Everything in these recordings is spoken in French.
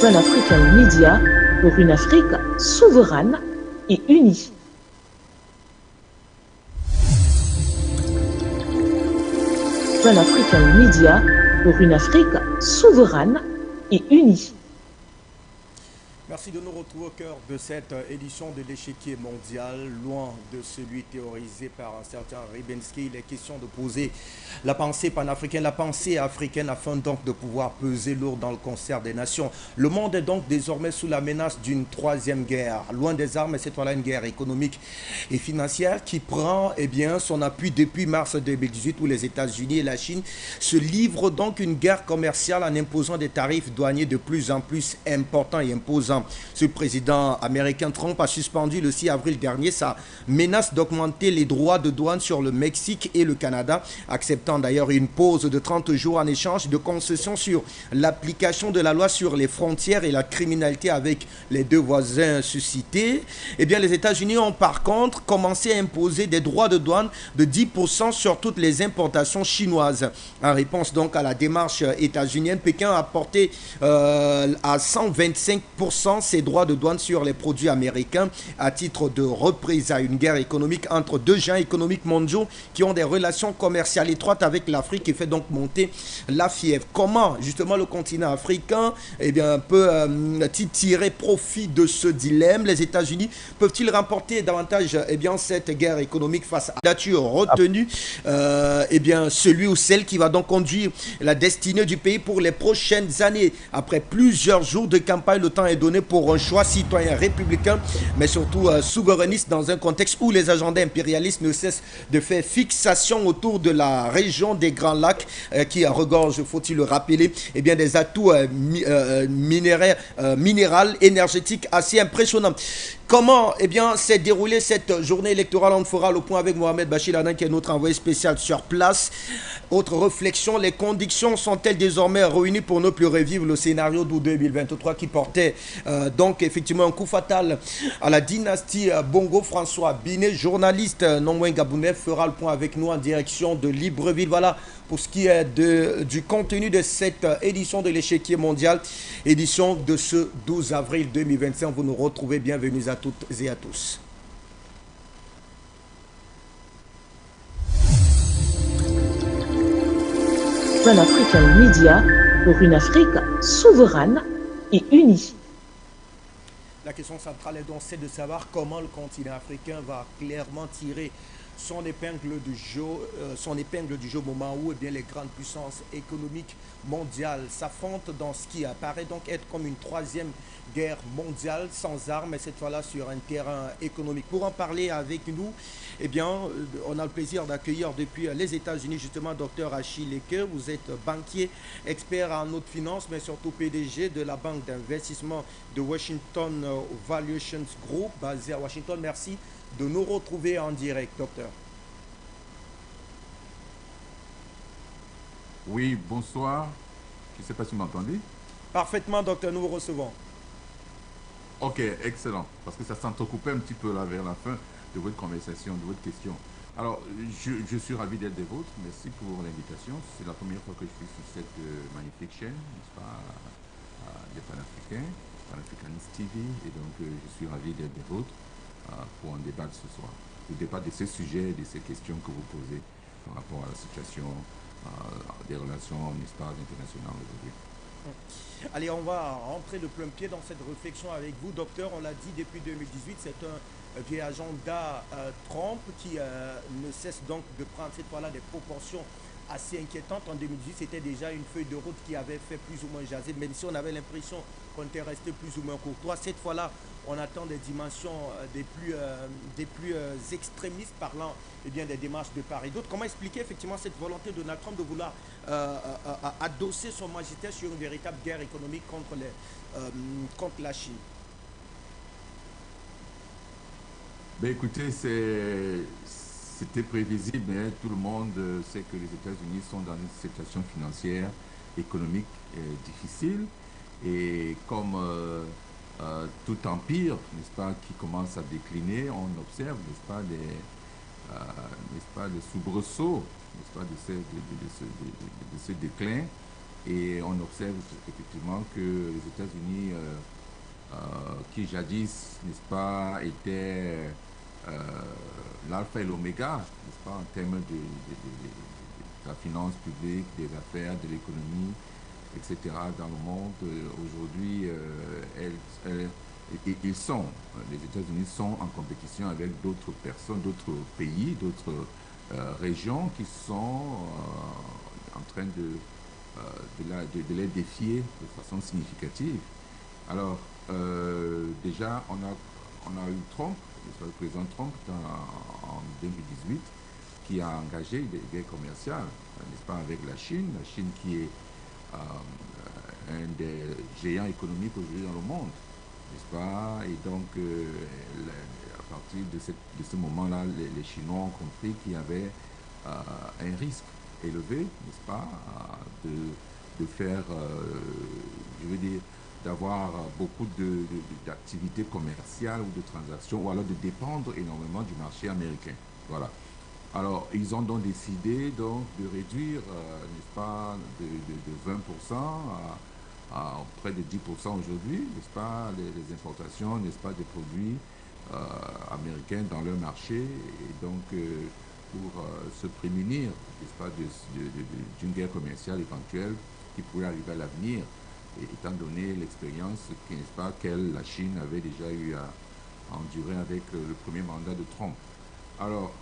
Pan-African Media pour une Afrique souveraine et unie. Pan-African Media pour une Afrique souveraine et unie. Merci de nous retrouver au cœur de cette édition de l'échiquier mondial, loin de celui théorisé par un certain Ribinski. Il est question de poser la pensée panafricaine, la pensée africaine, afin donc de pouvoir peser lourd dans le concert des nations. Le monde est donc désormais sous la menace d'une troisième guerre, loin des armes, et cette fois-là une guerre économique et financière qui prend son appui depuis mars 2018, où les États-Unis et la Chine se livrent donc une guerre commerciale en imposant des tarifs douaniers de plus en plus importants et imposants. Ce président américain Trump a suspendu le 6 avril dernier sa menace d'augmenter les droits de douane sur le Mexique et le Canada, acceptant d'ailleurs une pause de 30 jours en échange de concessions sur l'application de la loi sur les frontières et la criminalité avec les deux voisins suscités. Eh bien, les États-Unis ont par contre commencé à imposer des droits de douane de 10% sur toutes les importations chinoises. En réponse donc à la démarche états-unienne, Pékin a porté à 125% ces droits de douane sur les produits américains à titre de représailles. Une guerre économique entre deux géants économiques mondiaux qui ont des relations commerciales étroites avec l'Afrique qui fait donc monter la fièvre. Comment justement le continent africain peut-il tirer profit de ce dilemme? Les États-Unis peuvent-ils remporter davantage cette guerre économique face à la nature retenue celui ou celle qui va donc conduire la destinée du pays pour les prochaines années? Après plusieurs jours de campagne, le temps est donné pour un choix citoyen républicain, mais surtout souverainiste, dans un contexte où les agendas impérialistes ne cessent de faire fixation autour de la région des Grands Lacs qui regorge, faut-il le rappeler, des atouts minéraux, énergétiques assez impressionnants. Comment s'est déroulée cette journée électorale? On fera le point avec Mohamed Bachir Adan, qui est notre envoyé spécial sur place. Autre réflexion, les conditions sont-elles désormais réunies pour ne plus revivre le scénario d'août 2023 qui portait donc effectivement un coup fatal à la dynastie Bongo? François Binet, journaliste non moins gabonais, fera le point avec nous en direction de Libreville. Voilà pour ce qui est du contenu de cette édition de l'échiquier mondial, édition de ce 12 avril 2025. Vous nous retrouvez, bienvenue à toutes et à tous. Pan-African Media pour une Afrique souveraine et unie. La question centrale est donc celle de savoir comment le continent africain va clairement tirer son épingle du jeu au moment où les grandes puissances économiques mondiales s'affrontent dans ce qui apparaît donc être comme une troisième guerre mondiale sans armes, et cette fois-là sur un terrain économique. Pour en parler avec nous, on a le plaisir d'accueillir depuis les États-Unis justement Dr Achille Eke. Vous êtes banquier, expert en haute finance, mais surtout PDG de la banque d'investissement de Washington Valuations Group, basée à Washington. Merci de nous retrouver en direct, docteur. Oui, bonsoir. Je ne sais pas si vous m'entendez. Parfaitement, docteur, nous vous recevons. Ok, excellent. Parce que ça s'entrecoupait un petit peu là vers la fin de votre conversation, de votre question. Alors, je suis ravi d'être des vôtres. Merci pour l'invitation. C'est la première fois que je suis sur cette magnifique chaîne, n'est-ce pas, des Panafricains, Pan-Africanist TV. Et donc, je suis ravi d'être des vôtres pour en débattre ce soir. Pour débattre de ces sujets, de ces questions que vous posez par rapport à la situation des relations, n'est-ce pas, internationales aujourd'hui. Allez, on va rentrer de plein pied dans cette réflexion avec vous, docteur. On l'a dit depuis 2018, c'est un vieil agenda Trump qui ne cesse donc de prendre cette fois-là des proportions assez inquiétantes. En 2018, c'était déjà une feuille de route qui avait fait plus ou moins jaser, même si on avait l'impression qu'on était resté plus ou moins courtois. Cette fois-là, on attend des dimensions des plus extrémistes, parlant des démarches de part et d'autre. Comment expliquer effectivement cette volonté de Donald Trump de vouloir adosser son magistère sur une véritable guerre économique contre la Chine? Écoutez, c'était prévisible, mais tout le monde sait que les États-Unis sont dans une situation financière, économique difficile. Et comme tout empire, n'est-ce pas, qui commence à décliner, on observe, n'est-ce pas, les soubresauts, n'est-ce pas, de ce déclin. Et on observe effectivement que les États-Unis, qui jadis, n'est-ce pas, étaient l'alpha et l'oméga, n'est-ce pas, en termes de la finance publique, des affaires, de l'économie, etc. dans le monde, aujourd'hui, les États-Unis sont en compétition avec d'autres personnes, d'autres pays, d'autres régions qui sont en train de les défier de façon significative. Alors, déjà, on a eu Trump, le président Trump en 2018, qui a engagé des guerres commerciales, n'est-ce pas, avec la Chine qui est un des géants économiques aujourd'hui dans le monde, n'est-ce pas? Et donc, à partir de ce moment-là, les Chinois ont compris qu'il y avait un risque élevé, n'est-ce pas, de faire, je veux dire, d'avoir beaucoup d'activités commerciales ou de transactions, ou alors de dépendre énormément du marché américain. Voilà. Alors, ils ont donc décidé donc, de réduire, n'est-ce pas, de 20% à près de 10% aujourd'hui, n'est-ce pas, les importations, n'est-ce pas, des produits américains dans leur marché. Et donc, pour se prémunir, n'est-ce pas, d'une guerre commerciale éventuelle qui pourrait arriver à l'avenir, étant donné l'expérience, n'est-ce pas, la Chine avait déjà eu à endurer avec le premier mandat de Trump. Alors,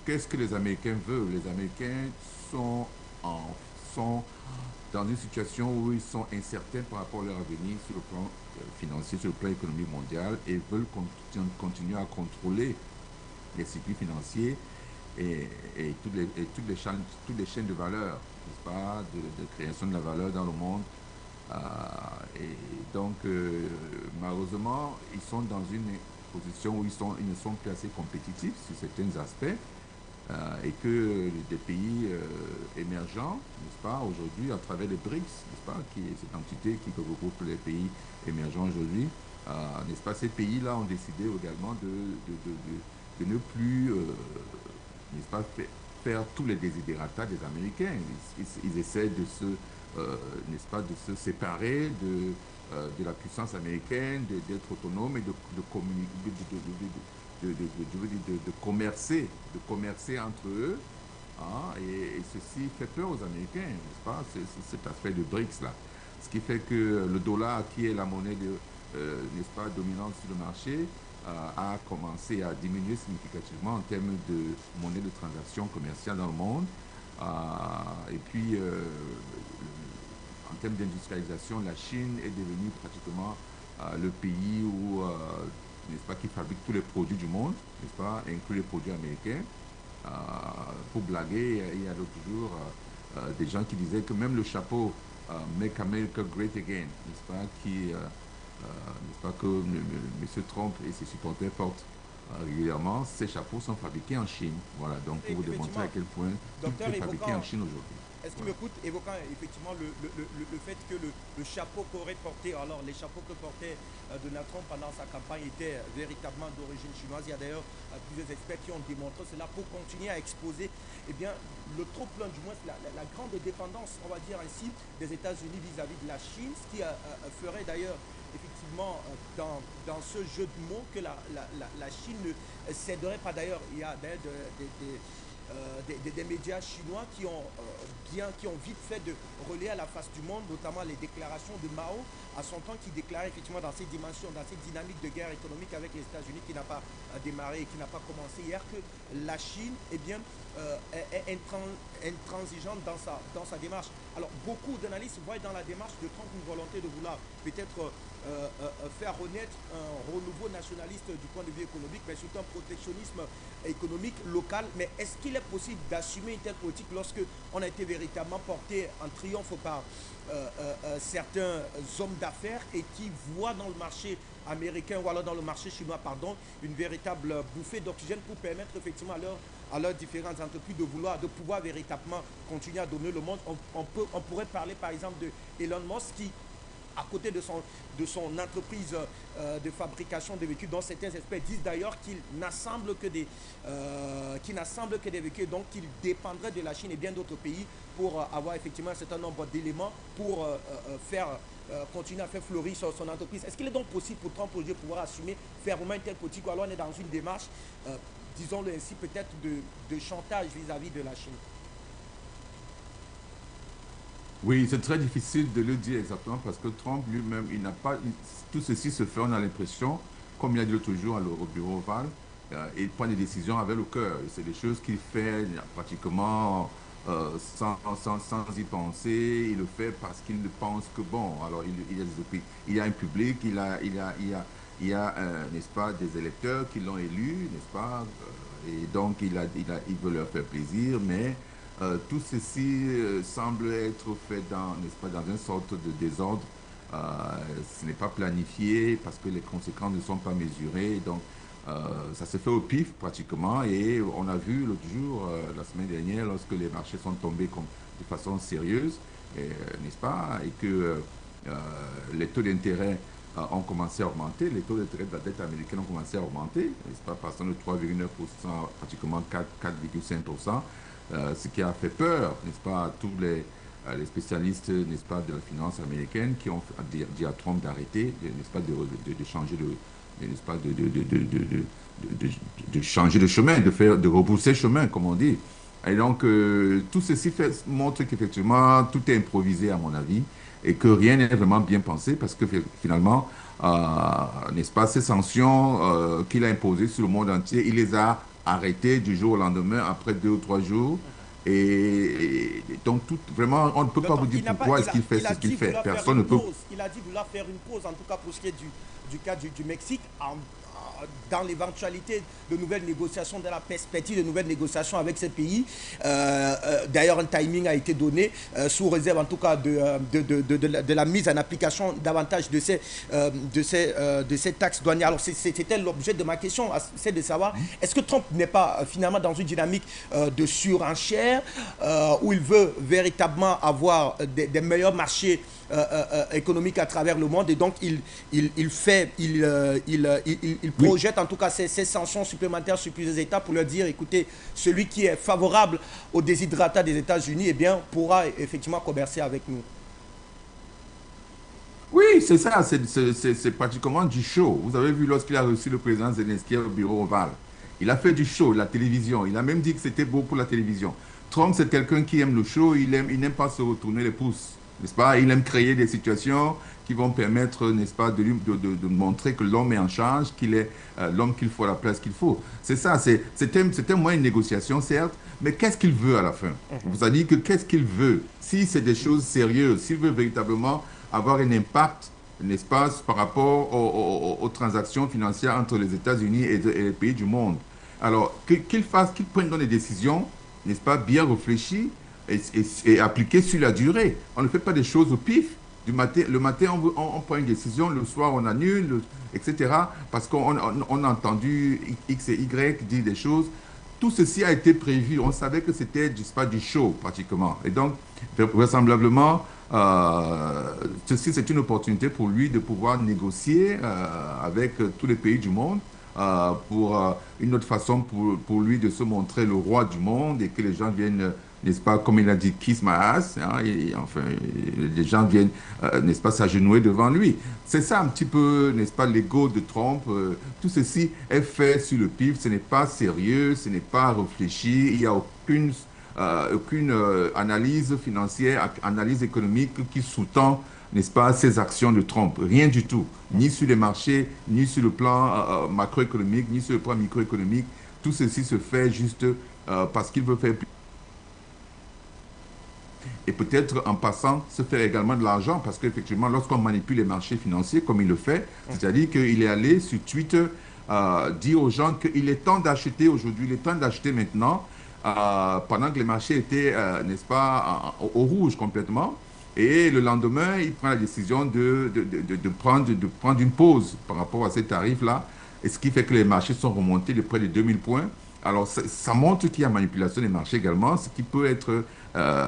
qu'est-ce que les Américains veulent? Les Américains sont dans une situation où ils sont incertains par rapport à leur avenir sur le plan financier, sur le plan économique mondial, et veulent continuer à contrôler les circuits financiers et toutes les chaînes de valeur, n'est-ce pas, de création de la valeur dans le monde. Et donc, malheureusement, ils sont dans une position où ils ne sont plus assez compétitifs sur certains aspects, et que des pays émergents, n'est-ce pas, aujourd'hui, à travers les BRICS, n'est-ce pas, qui est cette entité qui regroupe les pays émergents aujourd'hui, n'est-ce pas, ces pays-là ont décidé également de ne plus, n'est-ce pas, faire tous les desiderata des Américains. Ils essaient de se, n'est-ce pas, de se séparer de la puissance américaine, d'être autonomes et de commercer entre eux. Hein, et ceci fait peur aux Américains, n'est-ce pas, cet aspect de BRICS là. Ce qui fait que le dollar, qui est la monnaie n'est-ce pas, dominante sur le marché, a commencé à diminuer significativement en termes de monnaie de transaction commerciale dans le monde. Et puis, en termes d'industrialisation, la Chine est devenue pratiquement le pays où, n'est-ce pas, qui fabrique tous les produits du monde, n'est-ce pas, inclus les produits américains. Pour blaguer, il y a l'autre jour des gens qui disaient que même le chapeau Make America Great Again, n'est-ce pas, n'est-ce pas, que M. Trump et ses supporters portent régulièrement, ces chapeaux sont fabriqués en Chine. Voilà, donc pour vous démontrer à quel point tout est fabriqué en Chine aujourd'hui. Est-ce qu'il m'écoute, évoquant effectivement le fait que le chapeau qu'aurait porté, alors les chapeaux que portait Donald Trump pendant sa campagne étaient véritablement d'origine chinoise. Il y a d'ailleurs plusieurs experts qui ont démontré cela pour continuer à exposer, eh bien, le trop plein, du moins la grande dépendance, on va dire ainsi, des États-Unis vis-à-vis de la Chine, ce qui ferait d'ailleurs effectivement dans ce jeu de mots que la Chine ne céderait pas. D'ailleurs, il y a d'ailleurs des médias chinois qui ont vite fait de relayer à la face du monde, notamment les déclarations de Mao à son temps, qui déclarait effectivement dans ces dimensions, dans cette dynamique de guerre économique avec les États-Unis qui n'a pas démarré et qui n'a pas commencé hier, que la Chine, eh bien, est intransigeante dans sa démarche. Alors beaucoup d'analystes voient dans la démarche de Trump une volonté de vouloir peut-être faire renaître un renouveau nationaliste du point de vue économique, mais surtout un protectionnisme économique local. Mais est-ce qu'il est possible d'assumer une telle politique lorsque on a été véritablement porté en triomphe par certains hommes d'affaires et qui voient dans le marché américain ou alors dans le marché chinois, pardon, une véritable bouffée d'oxygène pour permettre effectivement à leurs différentes entreprises de pouvoir véritablement continuer à donner le monde. On pourrait parler par exemple de Elon Musk qui à côté de son entreprise de fabrication de véhicules, dont certains experts disent d'ailleurs qu'il n'assemble que des véhicules, donc qu'il dépendrait de la Chine et bien d'autres pays pour avoir effectivement un certain nombre d'éléments pour continuer à faire fleurir son entreprise. Est-ce qu'il est donc possible pour Trump aujourd'hui de pouvoir assumer fermement une telle politique, ou alors on est dans une démarche, disons-le ainsi, peut-être de chantage vis-à-vis de la Chine? Oui, c'est très difficile de le dire exactement parce que Trump lui-même, il n'a pas. Tout ceci se fait, on a l'impression, comme il a dit l'autre jour au bureau ovale, il prend des décisions avec le cœur. C'est des choses qu'il fait pratiquement sans y penser. Il le fait parce qu'il pense que, bon, alors il y a un public, il y a n'est-ce pas, des électeurs qui l'ont élu, n'est-ce pas, et donc il veut leur faire plaisir, mais tout ceci semble être fait n'est-ce pas, dans une sorte de désordre. Ce n'est pas planifié parce que les conséquences ne sont pas mesurées. Donc, ça se fait au pif pratiquement. Et on a vu l'autre jour, la semaine dernière, lorsque les marchés sont tombés de façon sérieuse, n'est-ce pas, et que les taux d'intérêt ont commencé à augmenter, les taux d'intérêt de la dette américaine ont commencé à augmenter, n'est-ce pas, passant de 3,9% à pratiquement 4,5%. Ce qui a fait peur, n'est-ce pas, à tous les spécialistes, n'est-ce pas, de la finance américaine qui ont dit à Trump d'arrêter, n'est-ce pas, de changer n'est-ce pas, de changer de chemin, de repousser chemin, comme on dit. Et donc, tout ceci montre qu'effectivement, tout est improvisé, à mon avis, et que rien n'est vraiment bien pensé, parce que finalement, n'est-ce pas, ces sanctions qu'il a imposées sur le monde entier, il les a arrêté du jour au lendemain, après 2 ou 3 jours. Et donc, vraiment, on ne peut pas vous dire pourquoi est-ce qu'il fait ce qu'il fait. Personne ne peut. Il a dit vouloir faire une pause, en tout cas pour ce qui est du cas du Mexique, dans l'éventualité de nouvelles négociations, dans la perspective de nouvelles négociations avec ces pays. D'ailleurs, un timing a été donné sous réserve en tout cas de la mise en application davantage de ces taxes douanières. Alors c'était l'objet de ma question, c'est de savoir, est-ce que Trump n'est pas finalement dans une dynamique de surenchère où il veut véritablement avoir des meilleurs marchés économiques à travers le monde, et donc il projette en tout cas ces sanctions supplémentaires sur plusieurs États pour leur dire, écoutez, celui qui est favorable au déshydratat des États-Unis, eh bien, pourra effectivement commercer avec nous. Oui, c'est ça, c'est pratiquement du show. Vous avez vu lorsqu'il a reçu le président Zelensky au bureau ovale, il a fait du show, la télévision. Il a même dit que c'était beau pour la télévision. Trump, c'est quelqu'un qui aime le show, il n'aime pas se retourner les pouces, n'est-ce pas? Il aime créer des situations qui vont permettre, n'est-ce pas, de montrer que l'homme est en charge, qu'il est l'homme qu'il faut à la place qu'il faut. C'est ça, c'était moins une négociation, certes, mais qu'est-ce qu'il veut à la fin? Vous avez dit que qu'est-ce qu'il veut? Si c'est des choses sérieuses, s'il veut véritablement avoir un impact, n'est-ce pas, par rapport aux transactions financières entre les États-Unis et les pays du monde. Alors, qu'il prenne des décisions, n'est-ce pas, bien réfléchies et appliquées sur la durée. On ne fait pas des choses au pif. Le matin, on prend une décision, le soir, on annule, etc. Parce qu'on a entendu X et Y dire des choses. Tout ceci a été prévu. On savait que c'était du show, pratiquement. Et donc, vraisemblablement, ceci, c'est une opportunité pour lui de pouvoir négocier avec tous les pays du monde pour une autre façon pour lui de se montrer le roi du monde et que les gens viennent, n'est-ce pas, comme il a dit, kiss my ass, hein, enfin, les gens viennent, n'est-ce pas, s'agenouiller devant lui. C'est ça un petit peu, n'est-ce pas, l'ego de Trump. Tout ceci est fait sur le pif, ce n'est pas sérieux, ce n'est pas réfléchi, il n'y a aucune analyse financière, analyse économique qui sous-tend, n'est-ce pas, ces actions de Trump. Rien du tout. Ni sur les marchés, ni sur le plan macroéconomique, ni sur le plan microéconomique. Tout ceci se fait juste parce qu'il veut faire plus. Et peut-être en passant, se faire également de l'argent, parce qu'effectivement, lorsqu'on manipule les marchés financiers, comme il le fait, c'est-à-dire qu'il est allé sur Twitter dire aux gens qu'il est temps d'acheter aujourd'hui, il est temps d'acheter maintenant, pendant que les marchés étaient, n'est-ce pas, au rouge complètement. Et le lendemain, il prend la décision de prendre une pause par rapport à ces tarifs-là. Et ce qui fait que les marchés sont remontés de près de 2000 points Alors, ça montre qu'il y a manipulation des marchés également, ce qui peut être,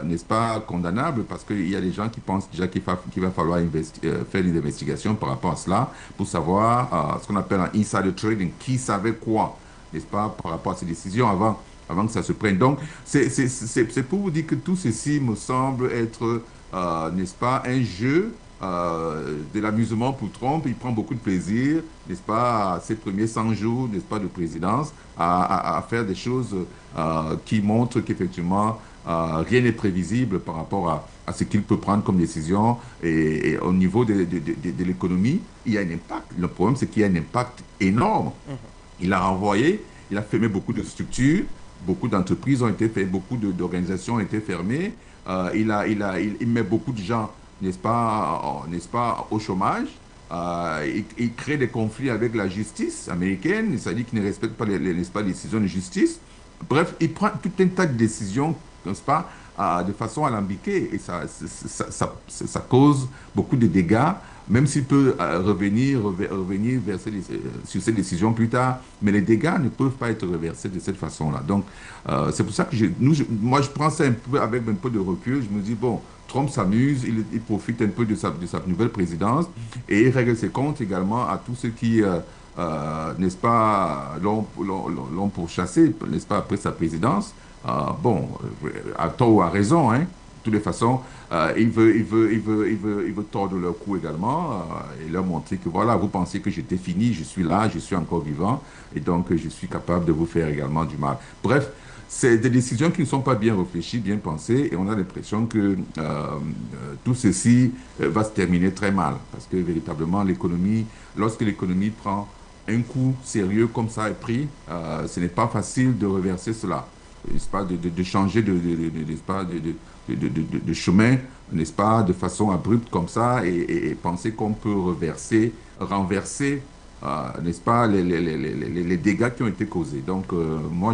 n'est-ce pas, condamnable, parce qu'il y a des gens qui pensent déjà qu'il va falloir faire des investigations par rapport à cela pour savoir ce qu'on appelle un insider trading, qui savait quoi, n'est-ce pas, par rapport à ces décisions avant que ça se prenne. Donc, c'est pour vous dire que tout ceci me semble être, n'est-ce pas, un jeu de l'amusement pour Trump. Il prend beaucoup de plaisir, n'est-ce pas, à ses premiers 100 jours, n'est-ce pas, de présidence, à faire des choses qui montrent qu'effectivement, rien n'est prévisible par rapport à ce qu'il peut prendre comme décision. Et au niveau de l'économie, il y a un impact. Le problème, c'est qu'il y a un impact énorme. Il a renvoyé, il a fermé beaucoup de structures, beaucoup d'entreprises ont été fermées, beaucoup d'organisations ont été fermées. Il met beaucoup de gens, n'est-ce pas, au chômage. Il crée des conflits avec la justice américaine, c'est-à-dire qu'il ne respecte pas n'est-ce pas, les décisions de justice. Bref, il prend tout un tas de décisions, n'est-ce pas, de façon alambiquée, et ça cause beaucoup de dégâts, même s'il peut revenir sur ces décisions plus tard, mais les dégâts ne peuvent pas être reversés de cette façon-là. Donc, c'est pour ça que moi, je prends ça un peu avec un peu de recul. Je me dis, bon, Trump s'amuse, il profite un peu de sa nouvelle présidence, et il règle ses comptes également à tous ceux qui, n'est-ce pas, l'ont pourchassé, n'est-ce pas, après sa présidence. Bon, à tort ou à raison, hein. De toutes les façons, il veut tordre leur cou également et leur montrer que voilà, vous pensez que j'étais fini, je suis là, je suis encore vivant et donc je suis capable de vous faire également du mal. Bref, c'est des décisions qui ne sont pas bien réfléchies, bien pensées, et on a l'impression que tout ceci va se terminer très mal, parce que véritablement l'économie, lorsque l'économie prend un coup sérieux comme ça est pris, ce n'est pas facile de reverser cela, n'est-ce pas, de changer n'est-ce pas, de chemin, n'est-ce pas, de façon abrupte comme ça, et penser qu'on peut renverser, n'est-ce pas, les dégâts qui ont été causés. Donc, moi,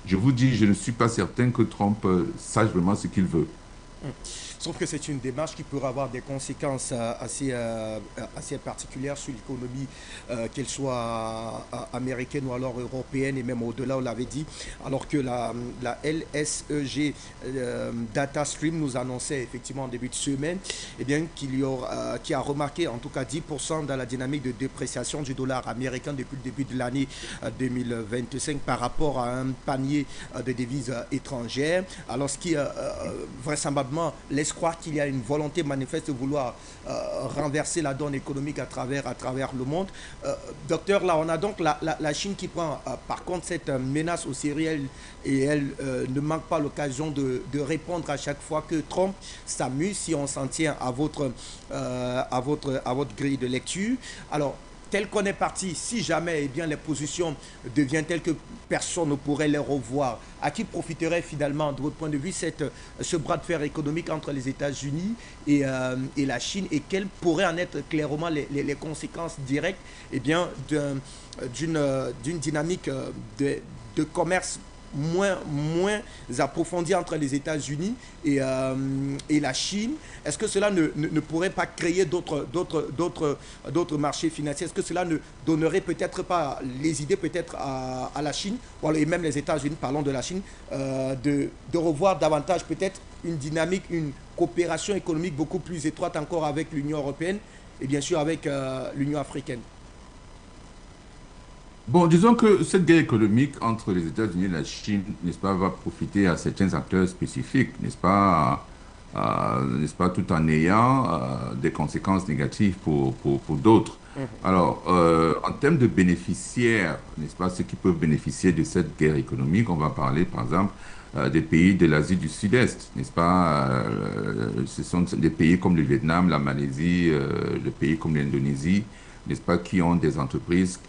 je vous dis, je ne suis pas certain que Trump sache vraiment ce qu'il veut. Sauf que c'est une démarche qui pourrait avoir des conséquences assez particulières sur l'économie, qu'elle soit américaine ou alors européenne et même au-delà, on l'avait dit. Alors que la LSEG Data Stream nous annonçait effectivement en début de semaine eh bien, qui a remarqué en tout cas 10% dans la dynamique de dépréciation du dollar américain depuis le début de l'année 2025 par rapport à un panier de devises étrangères. Alors ce qui vraisemblablement laisse croire qu'il y a une volonté manifeste de vouloir renverser la donne économique à travers le monde. Docteur, là, on a donc la Chine qui prend par contre cette menace au sérieux et elle ne manque pas l'occasion de répondre à chaque fois que Trump s'amuse, si on s'en tient à votre grille de lecture. Alors, tel qu'on est parti, si jamais eh bien, les positions deviennent telles que personne ne pourrait les revoir, à qui profiterait finalement, de votre point de vue, ce bras de fer économique entre les États-Unis et la Chine, et quelles pourraient en être clairement les conséquences directes eh bien, d'une dynamique de commerce moins approfondie entre les États-Unis et la Chine? Est-ce que cela ne pourrait pas créer d'autres marchés financiers? Est-ce que cela ne donnerait peut-être pas les idées peut-être à la Chine, et même les États-Unis, parlons de la Chine, de revoir davantage peut-être une dynamique, une coopération économique beaucoup plus étroite encore avec l'Union européenne et bien sûr avec l'Union africaine? Bon, disons que cette guerre économique entre les États-Unis et la Chine, n'est-ce pas, va profiter à certains acteurs spécifiques, n'est-ce pas, tout en ayant des conséquences négatives pour d'autres. Alors, en termes de bénéficiaires, n'est-ce pas, ceux qui peuvent bénéficier de cette guerre économique, on va parler par exemple des pays de l'Asie du Sud-Est, n'est-ce pas? Ce sont des pays comme le Vietnam, la Malaisie, des pays comme l'Indonésie, n'est-ce pas, qui ont des entreprises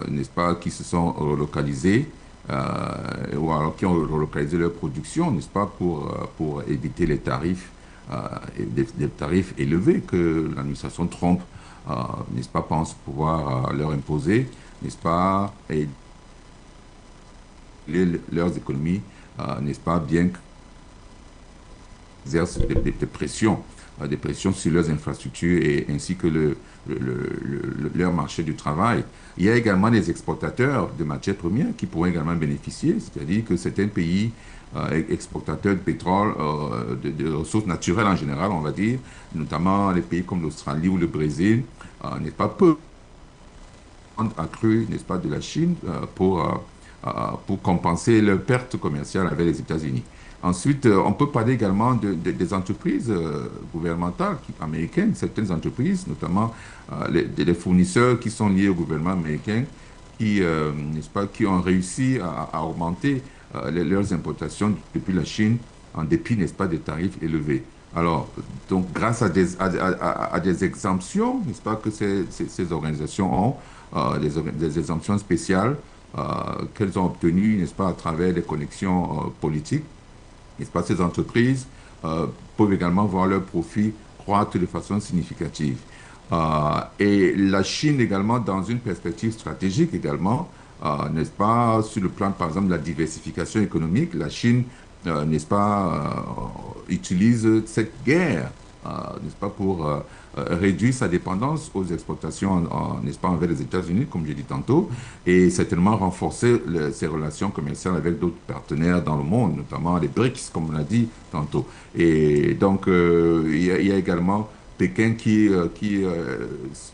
n'est-ce pas, qui se sont relocalisés ou alors qui ont relocalisé leur production, n'est-ce pas, pour éviter les tarifs, des tarifs élevés que l'administration Trump, n'est-ce pas, pense pouvoir leur imposer, n'est-ce pas, et leurs économies, n'est-ce pas, bien qu'exercent des pressions. des pressions sur leurs infrastructures et ainsi que leur marché du travail. Il y a également des exportateurs de matières premières qui pourraient également bénéficier, c'est-à-dire que certains pays exportateurs de pétrole, de ressources naturelles en général, on va dire, notamment les pays comme l'Australie ou le Brésil, n'est pas peu accru, n'est-ce pas, de la Chine pour compenser leurs pertes commerciales avec les États-Unis. Ensuite, on peut parler également des entreprises gouvernementales américaines, certaines entreprises, notamment les fournisseurs qui sont liés au gouvernement américain, n'est-ce pas, qui ont réussi à augmenter leurs importations depuis la Chine en dépit, n'est-ce pas, des tarifs élevés. Alors, donc, grâce à des exemptions, n'est-ce pas, que ces organisations ont, des exemptions spéciales qu'elles ont obtenues, n'est-ce pas, à travers des connexions politiques, n'est-ce pas, ces entreprises peuvent également voir leurs profits croître de façon significative. Et la Chine également, dans une perspective stratégique également, n'est-ce pas, sur le plan, par exemple, de la diversification économique, la Chine, n'est-ce pas, utilise cette guerre, n'est-ce pas, pour réduire sa dépendance aux exportations, n'est-ce pas, envers les États-Unis, comme j'ai dit tantôt, et certainement renforcer ses relations commerciales avec d'autres partenaires dans le monde, notamment les BRICS, comme on l'a dit tantôt. Et donc, il y a également Pékin qui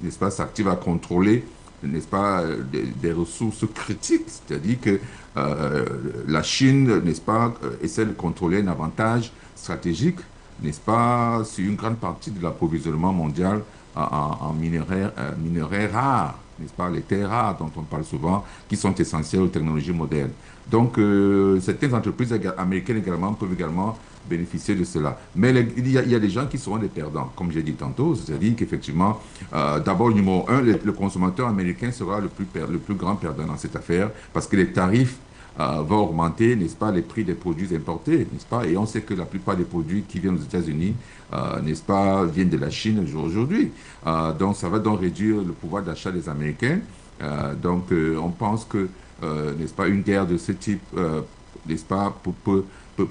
n'est-ce pas, s'active à contrôler, n'est-ce pas, des ressources critiques, c'est-à-dire que la Chine, n'est-ce pas, essaie de contrôler un avantage stratégique, n'est-ce pas, sur une grande partie de l'approvisionnement mondial en minerais rares, n'est-ce pas, les terres rares dont on parle souvent, qui sont essentielles aux technologies modernes. Donc, certaines entreprises américaines également peuvent également bénéficier de cela. Mais il y a des gens qui seront des perdants, comme j'ai dit tantôt, c'est-à-dire qu'effectivement, d'abord, numéro un, le consommateur américain sera le plus grand perdant dans cette affaire, parce que les tarifs vont augmenter, n'est-ce pas, les prix des produits importés, n'est-ce pas, et on sait que la plupart des produits qui viennent aux États-Unis, n'est-ce pas, viennent de la Chine aujourd'hui. Donc, ça va donc réduire le pouvoir d'achat des Américains. Donc, on pense que, n'est-ce pas, une guerre de ce type, n'est-ce pas, peut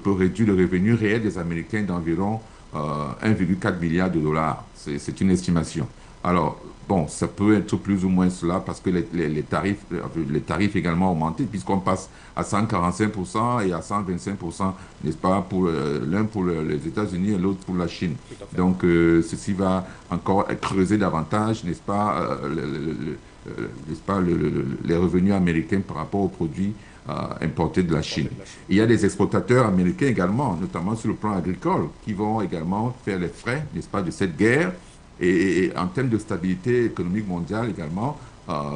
réduire le revenu réel des Américains d'environ 1,4 milliard de dollars. C'est une estimation. Alors, bon, ça peut être plus ou moins cela parce que les tarifs également ont augmenté puisqu'on passe à 145% et à 125%, n'est-ce pas, pour l'un pour les États-Unis et l'autre pour la Chine. Donc, ceci va encore creuser davantage, n'est-ce pas, n'est-ce pas, les revenus américains par rapport aux produits importés de la Chine. Il y a des exportateurs américains également, notamment sur le plan agricole, qui vont également faire les frais, n'est-ce pas, de cette guerre. Et en termes de stabilité économique mondiale également,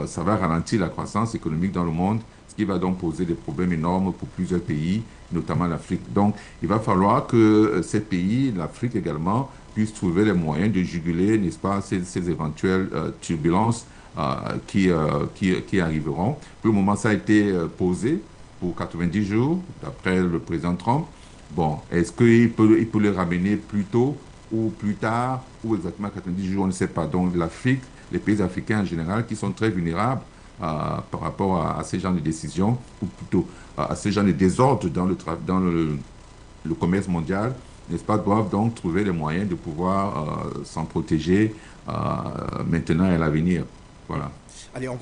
ça va ralentir la croissance économique dans le monde, ce qui va donc poser des problèmes énormes pour plusieurs pays, notamment l'Afrique. Donc, il va falloir que ces pays, l'Afrique également, puissent trouver les moyens de juguler, n'est-ce pas, ces éventuelles turbulences qui arriveront. Pour le moment, ça a été posé pour 90 jours, d'après le président Trump. Bon, est-ce qu'il peut les ramener plus tôt ou plus tard, ou exactement 90 jours, on ne sait pas. Donc l'Afrique, les pays africains en général, qui sont très vulnérables par rapport à ces genres de décisions, ou plutôt à ces genres de désordres dans le commerce mondial, n'est-ce pas, doivent donc trouver les moyens de pouvoir s'en protéger maintenant et à l'avenir. Voilà. Allez, on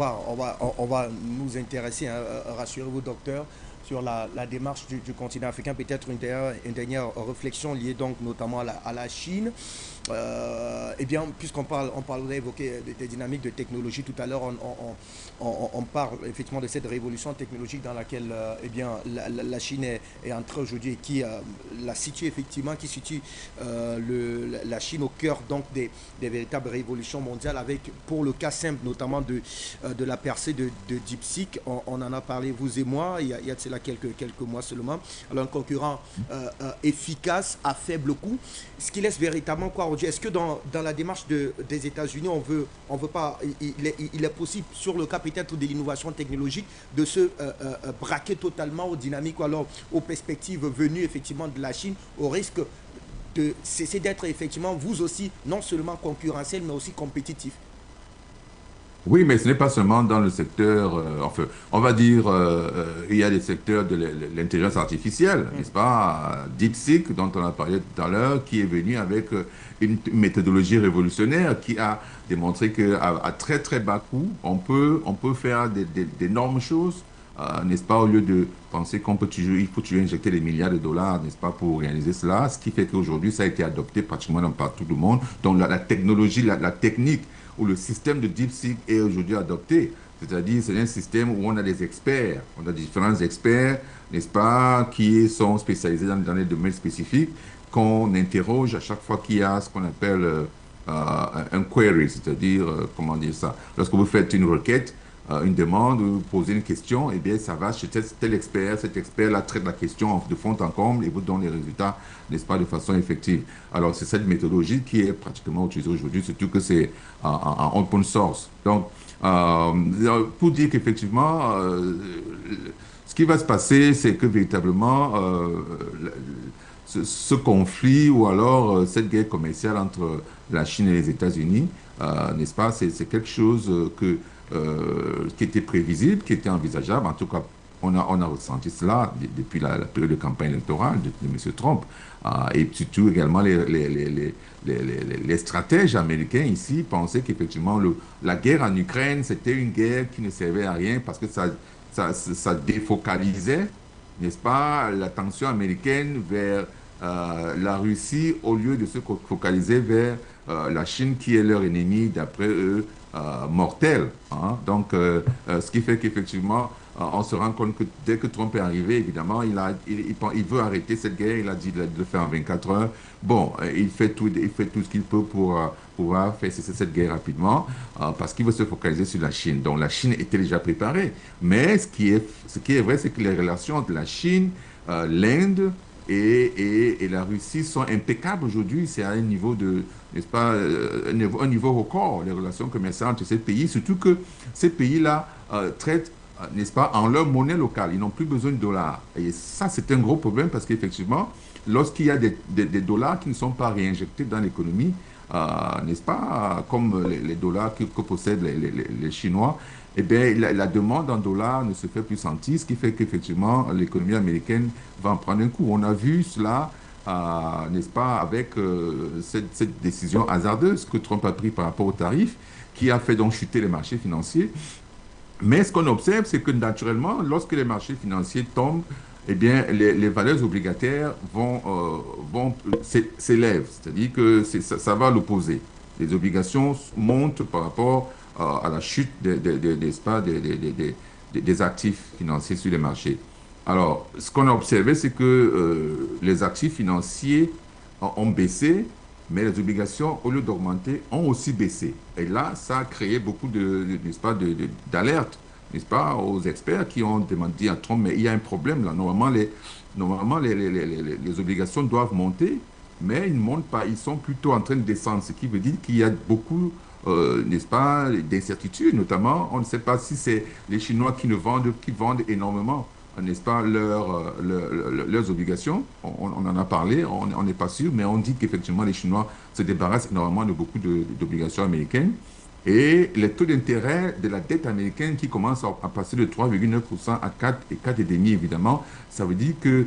va nous intéresser, hein, rassurez-vous, docteur, sur la démarche du continent africain, peut-être une dernière réflexion liée donc notamment à la Chine. Eh bien, puisqu'on on a évoqué des dynamiques de technologie tout à l'heure, on parle effectivement de cette révolution technologique dans laquelle eh bien, la Chine est entrée aujourd'hui et qui la situe effectivement, qui situe la Chine au cœur donc des véritables révolutions mondiales avec, pour le cas simple notamment de la percée de DeepSeek, on en a parlé vous et moi, il y a de cela quelques mois seulement. Alors un concurrent efficace à faible coût, ce qui laisse véritablement quoi aujourd'hui. Est-ce que dans la démarche des États-Unis, on veut pas, il est possible sur le cas peut-être de l'innovation technologique de se braquer totalement aux dynamiques ou alors aux perspectives venues effectivement de la Chine, au risque de cesser d'être effectivement vous aussi non seulement concurrentiel mais aussi compétitif? Oui, mais ce n'est pas seulement dans le secteur, enfin, on va dire, il y a des secteurs de l'intelligence artificielle, n'est-ce pas? DeepSeek, dont on a parlé tout à l'heure, qui est venu avec une méthodologie révolutionnaire qui a démontré qu'à à très très bas coût, on peut faire d'énormes choses, n'est-ce pas? Au lieu de penser qu'on peut toujours, il faut toujours injecter des milliards de dollars, n'est-ce pas, pour réaliser cela, ce qui fait qu'aujourd'hui, ça a été adopté pratiquement dans partout le monde. Donc la technologie, la technique où le système de DeepSeek est aujourd'hui adopté. C'est-à-dire, c'est un système où on a des experts, on a différents experts, n'est-ce pas, qui sont spécialisés dans des domaines spécifiques, qu'on interroge à chaque fois qu'il y a ce qu'on appelle un query, c'est-à-dire, comment dire ça, lorsque vous faites une requête, une demande, vous posez une question, et bien ça va chez tel expert, cet expert-là traite la question de fond en comble et vous donne les résultats, n'est-ce pas, de façon effective. Alors c'est cette méthodologie qui est pratiquement utilisée aujourd'hui, surtout que c'est en open source. Donc, pour dire qu'effectivement, ce qui va se passer, c'est que véritablement, ce conflit ou alors cette guerre commerciale entre la Chine et les États-Unis, n'est-ce pas, c'est quelque chose qui était prévisible, qui était envisageable. En tout cas, on a ressenti cela depuis la période de campagne électorale de M. Trump. Et surtout également les stratèges américains ici pensaient qu'effectivement la guerre en Ukraine, c'était une guerre qui ne servait à rien parce que ça défocalisait, n'est-ce pas, l'attention américaine vers la Russie au lieu de se focaliser vers la Chine qui est leur ennemi, d'après eux, mortel. Hein. Donc, ce qui fait qu'effectivement, on se rend compte que dès que Trump est arrivé, évidemment, il veut arrêter cette guerre. Il a dit de le faire en 24 heures. Bon, il fait tout ce qu'il peut pour pouvoir faire cesser cette guerre rapidement parce qu'il veut se focaliser sur la Chine. Donc, la Chine était déjà préparée. Mais ce qui est vrai, c'est que les relations entre la Chine, l'Inde, et la Russie sont impeccables aujourd'hui. C'est à un niveau n'est-ce pas, un niveau record, les relations commerciales entre ces pays, surtout que ces pays-là traitent, n'est-ce pas, en leur monnaie locale. Ils n'ont plus besoin de dollars. Et ça, c'est un gros problème parce qu'effectivement, lorsqu'il y a des dollars qui ne sont pas réinjectés dans l'économie, n'est-ce pas, comme les dollars que possèdent les Chinois, eh bien, la demande en dollars ne se fait plus sentir, ce qui fait qu'effectivement, l'économie américaine va en prendre un coup. On a vu cela, n'est-ce pas, avec cette décision hasardeuse que Trump a prise par rapport aux tarifs, qui a fait donc chuter les marchés financiers. Mais ce qu'on observe, c'est que naturellement, lorsque les marchés financiers tombent, eh bien, les valeurs obligataires s'élèvent. C'est-à-dire que ça va à l'opposé. Les obligations montent par rapport à la chute des actifs financiers sur les marchés. Alors, ce qu'on a observé, c'est que les actifs financiers ont baissé, mais les obligations, au lieu d'augmenter, ont aussi baissé. Et là, ça a créé beaucoup n'est-ce pas, d'alertes, n'est-ce pas, aux experts qui ont demandé à Trump, mais il y a un problème là. Normalement, les obligations doivent monter, mais ils ne montent pas, ils sont plutôt en train de descendre, ce qui veut dire qu'il y a beaucoup n'est-ce pas, d'incertitudes, notamment, on ne sait pas si c'est les Chinois qui vendent énormément, n'est-ce pas, leurs obligations. On en a parlé, on n'est pas sûr, mais on dit qu'effectivement, les Chinois se débarrassent énormément de beaucoup d'obligations américaines. Et les taux d'intérêt de la dette américaine qui commence à passer de 3,9% à 4 et 4,5%, évidemment, ça veut dire que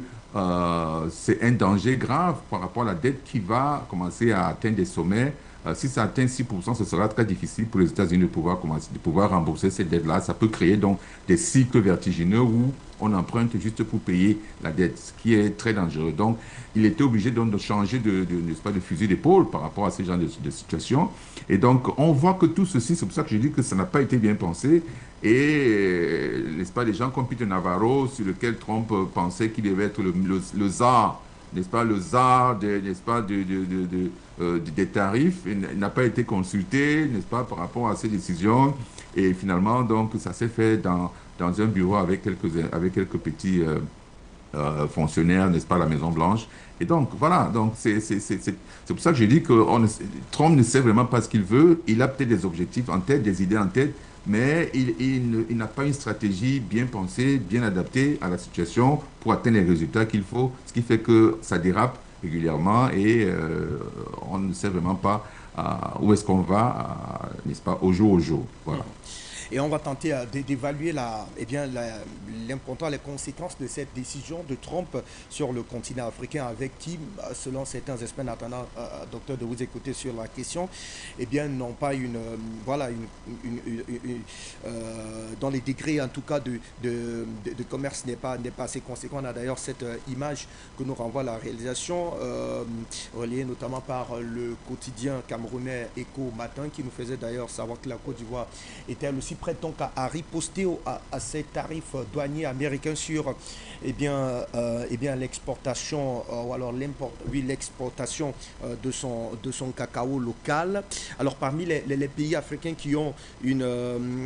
c'est un danger grave par rapport à la dette qui va commencer à atteindre des sommets. Si ça atteint 6%, ce sera très difficile pour les États-Unis de pouvoir rembourser ces dettes-là. Ça peut créer donc des cycles vertigineux où on emprunte juste pour payer la dette, ce qui est très dangereux. Donc, il était obligé donc de changer n'est-ce pas, de fusil d'épaule par rapport à ce genre de situation. Et donc, on voit que tout ceci, c'est pour ça que je dis que ça n'a pas été bien pensé. Et, n'est-ce pas, les gens comme Peter Navarro, sur lequel Trump pensait qu'il devait être le tsar, n'est-ce pas, le tsar, n'est-ce pas, des tarifs, il n'a pas été consulté, n'est-ce pas, par rapport à ces décisions. Et finalement, donc, ça s'est fait dans un bureau avec quelques petits fonctionnaires, n'est-ce pas, à la Maison-Blanche. Et donc, voilà, donc c'est pour ça que je dis que Trump ne sait vraiment pas ce qu'il veut. Il a peut-être des objectifs en tête, des idées en tête, mais il n'a pas une stratégie bien pensée, bien adaptée à la situation pour atteindre les résultats qu'il faut, ce qui fait que ça dérape régulièrement et on ne sait vraiment pas où est-ce qu'on va, n'est-ce pas, au jour au jour. Voilà. Et on va tenter d'évaluer l'important, les conséquences de cette décision de Trump sur le continent africain, avec qui, selon certains experts, notamment docteur, de vous écouter sur la question, eh bien, n'ont pas dans les degrés, en tout cas, de commerce n'est pas assez conséquent. On a d'ailleurs cette image que nous renvoie la réalisation, relayée notamment par le quotidien camerounais Écho Matin, qui nous faisait d'ailleurs savoir que la Côte d'Ivoire était aussi prête donc à riposter à ces tarifs douaniers américains sur l'exportation ou alors l'exportation de son cacao local. Alors parmi les pays africains qui ont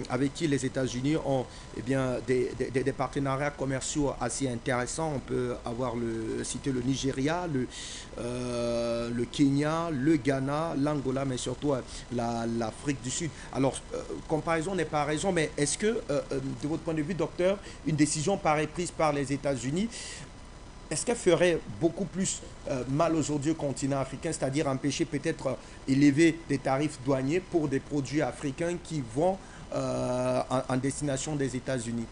avec qui les États-Unis ont des partenariats commerciaux assez intéressants, on peut citer le Nigeria, le Kenya, le Ghana, l'Angola, mais surtout l'Afrique du Sud. Alors comparaison n'est pas raison, mais est-ce que, de votre point de vue, docteur, une décision pareille prise par les États-Unis, est-ce qu'elle ferait beaucoup plus mal aujourd'hui au continent africain, c'est-à-dire empêcher peut-être élever des tarifs douaniers pour des produits africains qui vont en destination des États-Unis?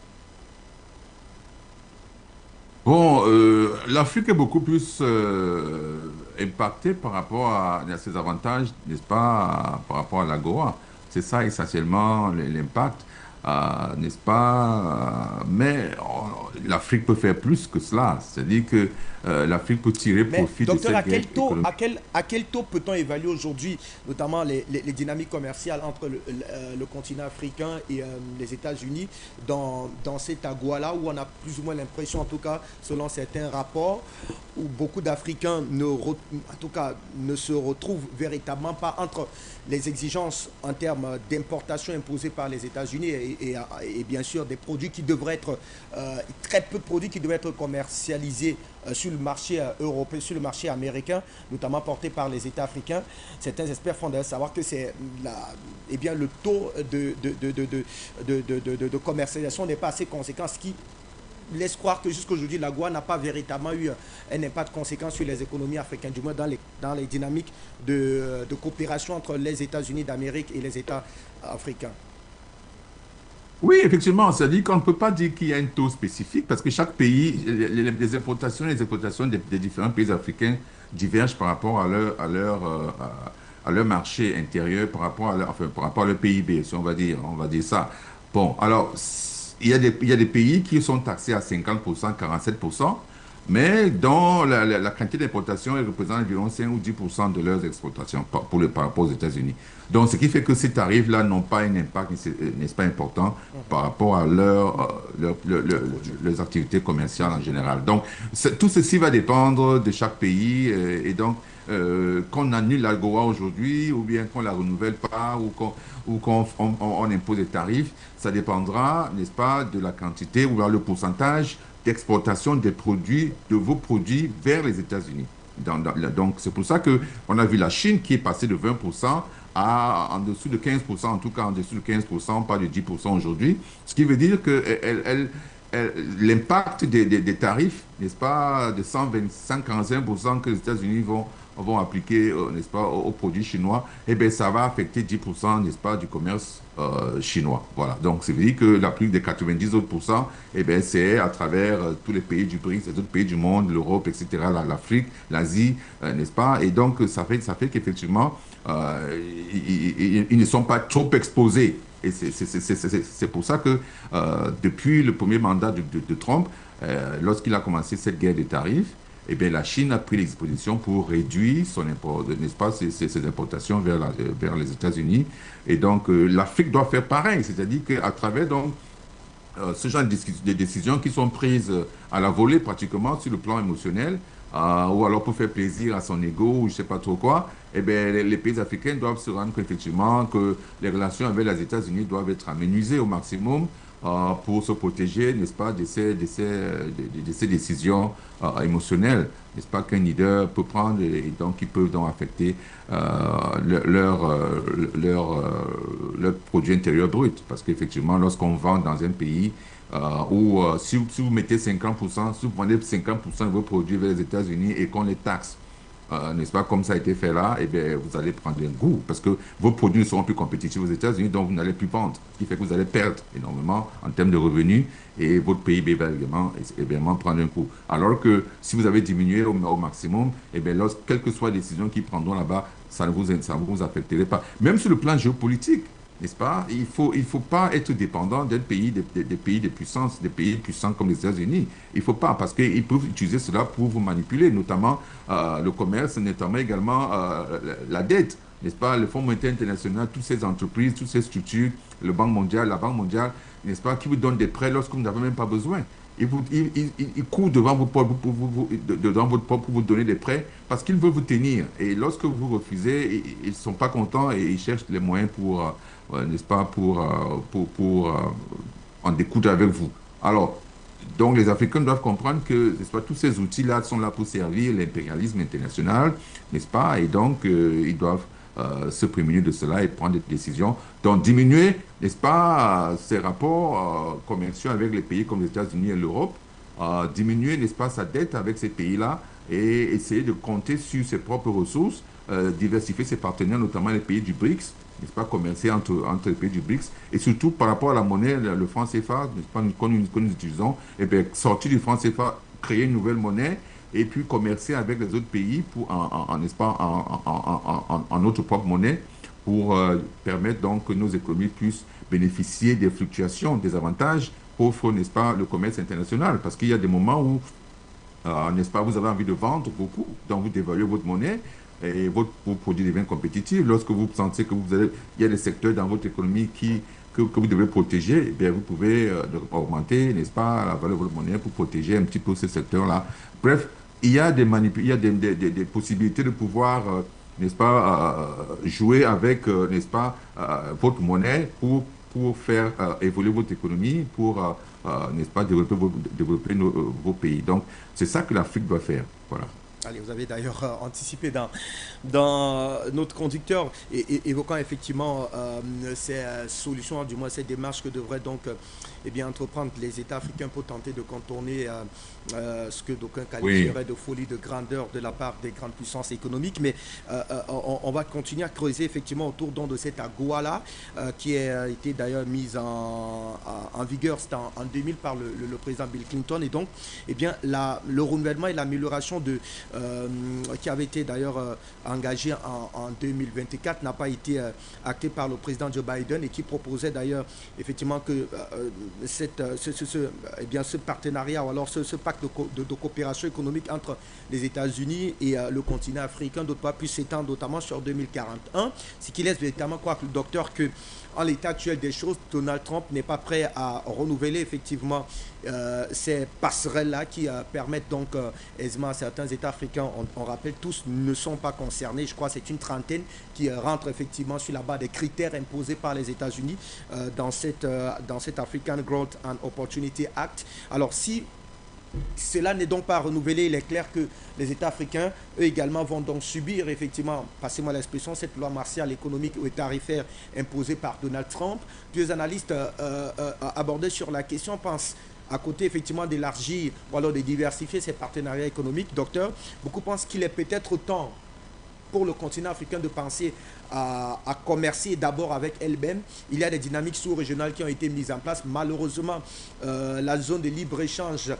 Bon, l'Afrique est beaucoup plus impactée par rapport à ses avantages, n'est-ce pas, par rapport à l'AGOA. C'est ça essentiellement l'impact, n'est-ce pas? Mais l'Afrique peut faire plus que cela. C'est-à-dire que l'Afrique peut tirer profit de docteur, cette guerre économique. à quel taux peut-on évaluer aujourd'hui, notamment les dynamiques commerciales entre le continent africain et les États-Unis dans cette AGOA-là, où on a plus ou moins l'impression, en tout cas, selon certains rapports, où beaucoup d'Africains ne se retrouvent véritablement pas entre les exigences en termes d'importation imposées par les États-Unis et bien sûr des produits qui devraient être, très peu de produits qui devraient être commercialisés sur le marché européen, sur le marché américain, notamment porté par les États africains. Certains experts font d'ailleurs savoir que c'est le taux de commercialisation n'est pas assez conséquent, ce qui laisse croire que jusqu'aujourd'hui, l'AGOA n'a pas véritablement eu un impact conséquent sur les économies africaines, du moins dans les dynamiques de coopération entre les États-Unis d'Amérique et les États africains. Oui, effectivement, c'est-à-dire qu'on ne peut pas dire qu'il y a un taux spécifique parce que chaque pays, les importations et les exportations des différents pays africains divergent par rapport à leur marché intérieur, par rapport à leur PIB, si on va dire ça. Bon, alors, il y a des pays qui sont taxés à 50%, 47%, mais dont la quantité d'importation représente environ 5 ou 10% de leurs exportations par rapport aux États-Unis. Donc, ce qui fait que ces tarifs-là n'ont pas un impact, n'est-ce pas, important par rapport à leurs activités commerciales en général. Donc, tout ceci va dépendre de chaque pays et donc, qu'on annule l'AGOA aujourd'hui ou bien qu'on la renouvelle pas ou qu'on impose des tarifs, ça dépendra, n'est-ce pas, de la quantité ou alors le pourcentage d'exportation de vos produits vers les États-Unis. Donc, c'est pour ça qu'on a vu la Chine qui est passée de 20% à en dessous de 15%, en tout cas en dessous de 15%, pas de 10% aujourd'hui, ce qui veut dire que l'impact des tarifs, n'est-ce pas, de 145% que les États-Unis vont appliquer, n'est-ce pas, aux produits chinois, eh bien, ça va affecter 10%, n'est-ce pas, du commerce chinois. Voilà. Donc, ça veut dire que la plus des 90 autres pourcents, eh bien, c'est à travers tous les pays du BRICS, les autres pays du monde, l'Europe, etc., l'Afrique, l'Asie, n'est-ce pas? Et donc, ça fait qu'effectivement, ils ne sont pas trop exposés. Et c'est pour ça que depuis le premier mandat de Trump, lorsqu'il a commencé cette guerre des tarifs, eh bien, la Chine a pris les dispositions pour réduire n'est-ce pas, ses importations vers les États-Unis. Et donc, l'Afrique doit faire pareil, c'est-à-dire qu'à travers donc, ce genre de décisions qui sont prises à la volée pratiquement sur le plan émotionnel, ou alors pour faire plaisir à son ego, ou je ne sais pas trop quoi, eh bien, les pays africains doivent se rendre qu'effectivement, que les relations avec les États-Unis doivent être amenuisées au maximum pour se protéger, n'est-ce pas, de ces décisions émotionnelles, n'est-ce pas, qu'un leader peut prendre et donc qui peuvent donc affecter leur produit intérieur brut. Parce qu'effectivement, lorsqu'on vend dans un pays où si vous mettez 50%, si vous vendez 50% de vos produits vers les États-Unis et qu'on les taxe n'est-ce pas, comme ça a été fait là, eh bien, vous allez prendre un goût parce que vos produits ne seront plus compétitifs aux États-Unis, donc vous n'allez plus vendre, ce qui fait que vous allez perdre énormément en termes de revenus et votre PIB va également prendre un coup. Alors que si vous avez diminué au maximum, eh bien, quelle que soit la décision qu'ils prendront là-bas, ça ne vous affecterait pas. Même sur le plan géopolitique, n'est-ce pas? Il faut pas être dépendant d'un pays, des pays de puissance, des pays puissants comme les États-Unis. Il ne faut pas, parce qu'ils peuvent utiliser cela pour vous manipuler, notamment le commerce, notamment également la dette, n'est-ce pas? Le Fonds monétaire international, toutes ces entreprises, toutes ces structures, la Banque mondiale, n'est-ce pas, qui vous donnent des prêts lorsque vous n'avez même pas besoin. Ils courent devant votre porte pour vous donner des prêts parce qu'ils veulent vous tenir. Et lorsque vous refusez, ils ne sont pas contents et ils cherchent les moyens pour, n'est-ce pas, pour en découdre avec vous. Alors, donc les Africains doivent comprendre que, n'est-ce pas, tous ces outils-là sont là pour servir l'impérialisme international, n'est-ce pas, et donc ils doivent se prémunir de cela et prendre des décisions. Donc diminuer, n'est-ce pas, ces rapports commerciaux avec les pays comme les États-Unis et l'Europe, diminuer, n'est-ce pas, sa dette avec ces pays-là et essayer de compter sur ses propres ressources, diversifier ses partenaires, notamment les pays du BRICS, n'est-ce pas, commercer entre les pays du BRICS, et surtout par rapport à la monnaie, le franc CFA, n'est-ce pas, que nous utilisons, et bien sortir du franc CFA, créer une nouvelle monnaie, et puis commercer avec les autres pays n'est-ce pas, en notre propre monnaie, pour permettre donc que nos économies puissent bénéficier des fluctuations, des avantages qu'offre, n'est-ce pas, le commerce international. Parce qu'il y a des moments où, n'est-ce pas, vous avez envie de vendre beaucoup, donc vous dévaluez votre monnaie, et vos produits deviennent compétitifs. Lorsque vous sentez que il y a des secteurs dans votre économie que vous devez protéger, eh bien, vous pouvez augmenter, n'est-ce pas, la valeur de votre monnaie pour protéger un petit peu ce secteur-là. Bref, il y a des possibilités de pouvoir, n'est-ce pas, jouer avec, n'est-ce pas, votre monnaie pour faire évoluer votre économie, pour, n'est-ce pas, développer vos pays. Donc, c'est ça que l'Afrique doit faire. Voilà. Allez, vous avez d'ailleurs anticipé dans notre conducteur, évoquant effectivement ces solutions, du moins ces démarches que devraient donc eh bien, entreprendre les États africains pour tenter de contourner ce que d'aucuns qualifieraient de folie de grandeur de la part des grandes puissances économiques. Mais on va continuer à creuser effectivement autour de cette AGOA-là, qui a été d'ailleurs mise en vigueur en 2000 par le président Bill Clinton. Et donc, eh bien, le renouvellement et l'amélioration qui avait été d'ailleurs engagé en 2024 n'a pas été acté par le président Joe Biden, et qui proposait d'ailleurs effectivement que ce partenariat, ou alors ce pacte de coopération économique entre les États-Unis et le continent africain, d'autre part, puisse s'étendre notamment sur 2041, ce qui laisse véritablement croire que le docteur que en l'état actuel des choses, Donald Trump n'est pas prêt à renouveler effectivement ces passerelles-là qui permettent donc aisément à certains États africains, on rappelle, tous ne sont pas concernés, je crois que c'est une trentaine qui rentrent effectivement sur la base des critères imposés par les États-Unis dans cet African Growth and Opportunity Act. Alors si cela n'est donc pas renouvelé, il est clair que les États africains, eux également, vont donc subir, effectivement, passez-moi l'expression, cette loi martiale économique et tarifaire imposée par Donald Trump. Plusieurs analystes abordaient sur la question, pensent, à côté effectivement d'élargir ou alors de diversifier ces partenariats économiques, docteur, beaucoup pensent qu'il est peut-être temps pour le continent africain de penser à commercer d'abord avec elle-même. Il y a des dynamiques sous-régionales qui ont été mises en place. Malheureusement, la zone de libre-échange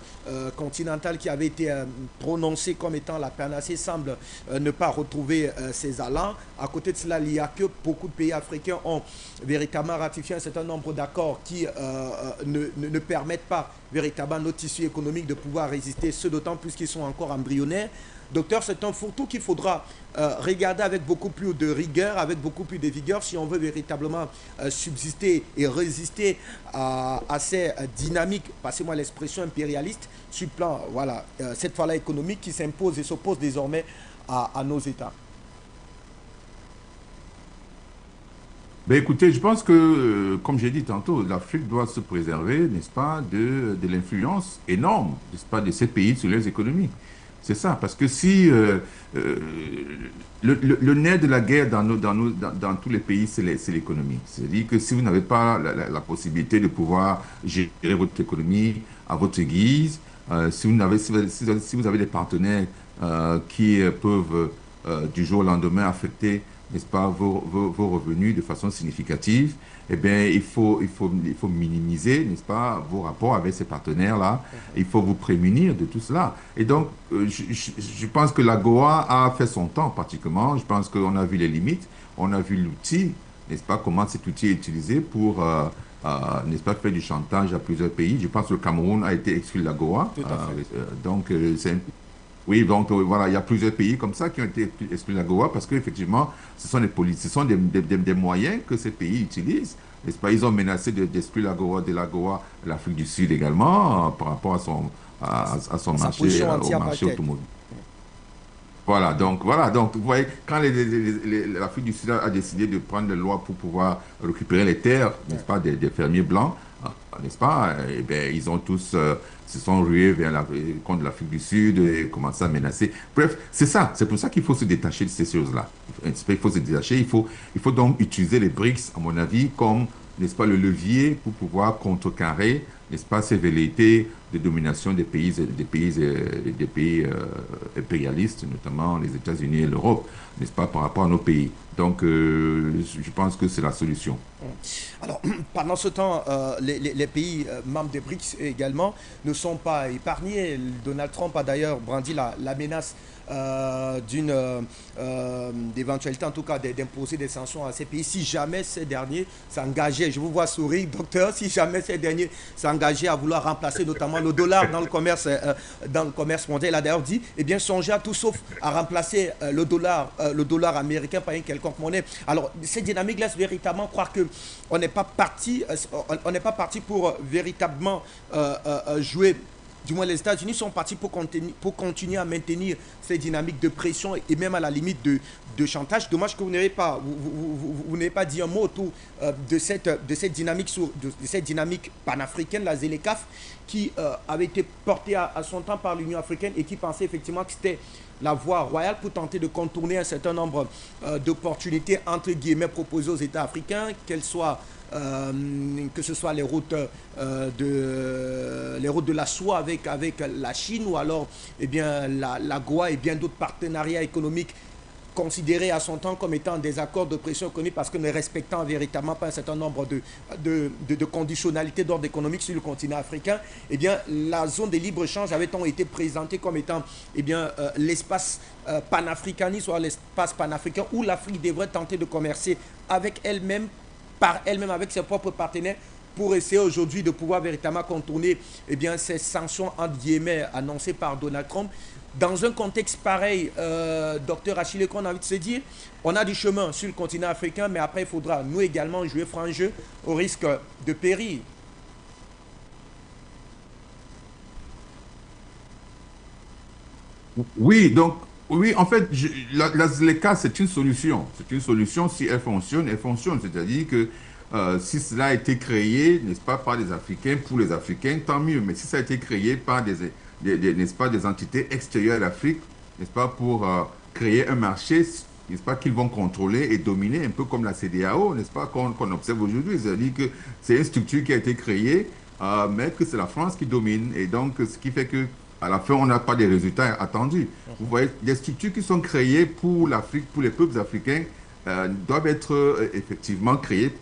continentale qui avait été prononcée comme étant la panacée semble ne pas retrouver ses allants. À côté de cela, il y a que beaucoup de pays africains ont véritablement ratifié un certain nombre d'accords qui ne permettent pas véritablement nos tissus économiques de pouvoir résister, ce d'autant plus qu'ils sont encore embryonnaires. Docteur, c'est un fourre-tout qu'il faudra regarder avec beaucoup plus de rigueur, avec beaucoup plus de vigueur, si on veut véritablement subsister et résister à ces dynamiques, passez-moi l'expression impérialiste, sur le plan, voilà, cette fois-là économique qui s'impose et s'oppose désormais à nos États. Ben écoutez, je pense que, comme j'ai dit tantôt, l'Afrique doit se préserver, n'est-ce pas, de l'influence énorme, n'est-ce pas, de ces pays sur les économies. C'est ça, parce que si le nerf de la guerre dans tous les pays, c'est l'économie. C'est-à-dire que si vous n'avez pas la possibilité de pouvoir gérer votre économie à votre guise, si vous avez des partenaires qui peuvent du jour au lendemain affecter, n'est-ce pas, vos revenus de façon significative, eh bien, il faut minimiser, n'est-ce pas, vos rapports avec ces partenaires-là. Il faut vous prémunir de tout cela. Et donc, je pense que l'AGOA a fait son temps, pratiquement. Je pense qu'on a vu les limites, on a vu l'outil, n'est-ce pas, comment cet outil est utilisé pour, n'est-ce pas, faire du chantage à plusieurs pays. Je pense que le Cameroun a été exclu de l'AGOA. Tout à fait. Donc, oui, donc voilà, il y a plusieurs pays comme ça qui ont été exclus de l'AGOA parce qu'effectivement, ce sont des moyens que ces pays utilisent. N'est-ce pas? Ils ont menacé d'exclure de l'AGOA l'Afrique du Sud également par rapport à son marché, au marché automobile. Voilà, donc vous voyez, quand l'Afrique du Sud a décidé de prendre des lois pour pouvoir récupérer les terres, n'est-ce pas, des fermiers blancs, n'est-ce pas, eh bien, ils ont tous se sont rués contre l'Afrique du Sud et commencé à menacer. Bref, c'est ça, c'est pour ça qu'il faut se détacher de ces choses-là. Il faut se détacher, il faut donc utiliser les BRICS, à mon avis, comme, n'est-ce pas, le levier pour pouvoir contrecarrer, n'est-ce pas, ces velléités de domination des pays impérialistes, notamment les États-Unis et l'Europe, n'est-ce pas, par rapport à nos pays. Donc, je pense que c'est la solution. Alors, pendant ce temps, les pays membres des BRICS également ne sont pas épargnés. Donald Trump a d'ailleurs brandi la menace d'éventualité, en tout cas, d'imposer des sanctions à ces pays si jamais ces derniers s'engageaient, je vous vois sourire, docteur, si jamais ces derniers s'engageaient à vouloir remplacer notamment le dollar dans le commerce mondial. Il a d'ailleurs dit, eh bien, songez à tout sauf à remplacer le dollar américain par une quelconque monnaie. Alors, cette dynamique laisse véritablement croire que on n'est pas parti pour véritablement jouer. Du moins, les États-Unis sont partis pour continuer à maintenir ces dynamiques de pression et même à la limite de chantage. Dommage que vous n'ayez pas dit un mot autour de cette dynamique panafricaine, la ZLECAf, qui avait été portée à son temps par l'Union africaine et qui pensait effectivement que c'était la voie royale pour tenter de contourner un certain nombre d'opportunités, entre guillemets, proposées aux États africains, qu'elles soient que ce soit les routes de la soie avec la Chine ou alors la Goa et bien d'autres partenariats économiques considérés à son temps comme étant des accords de pression économique parce que ne respectant véritablement pas un certain nombre de conditionnalités d'ordre économique sur le continent africain, eh bien, la zone de libre-échange avait été présentée comme étant l'espace panafricaniste ou l'espace panafricain où l'Afrique devrait tenter de commercer avec elle-même, par elle-même, avec ses propres partenaires, pour essayer aujourd'hui de pouvoir véritablement contourner ces sanctions entre guillemets annoncées par Donald Trump. Dans un contexte pareil, docteur Achille, qu'on a envie de se dire, on a du chemin sur le continent africain, mais après il faudra nous également jouer franc jeu au risque de périr. Oui, donc, oui, en fait, la ZLECA, c'est une solution. C'est une solution, si elle fonctionne, elle fonctionne. C'est-à-dire que si cela a été créé, n'est-ce pas, par les Africains, pour les Africains, tant mieux. Mais si ça a été créé par n'est-ce pas, des entités extérieures à l'Afrique, n'est-ce pas, pour créer un marché, n'est-ce pas, qu'ils vont contrôler et dominer, un peu comme la CEDEAO, n'est-ce pas, qu'on observe aujourd'hui. C'est-à-dire que c'est une structure qui a été créée, mais que c'est la France qui domine. Et donc, ce qui fait que à la fin, on n'a pas des résultats attendus. Vous voyez, des structures qui sont créées pour l'Afrique, pour les peuples africains, doivent être effectivement créées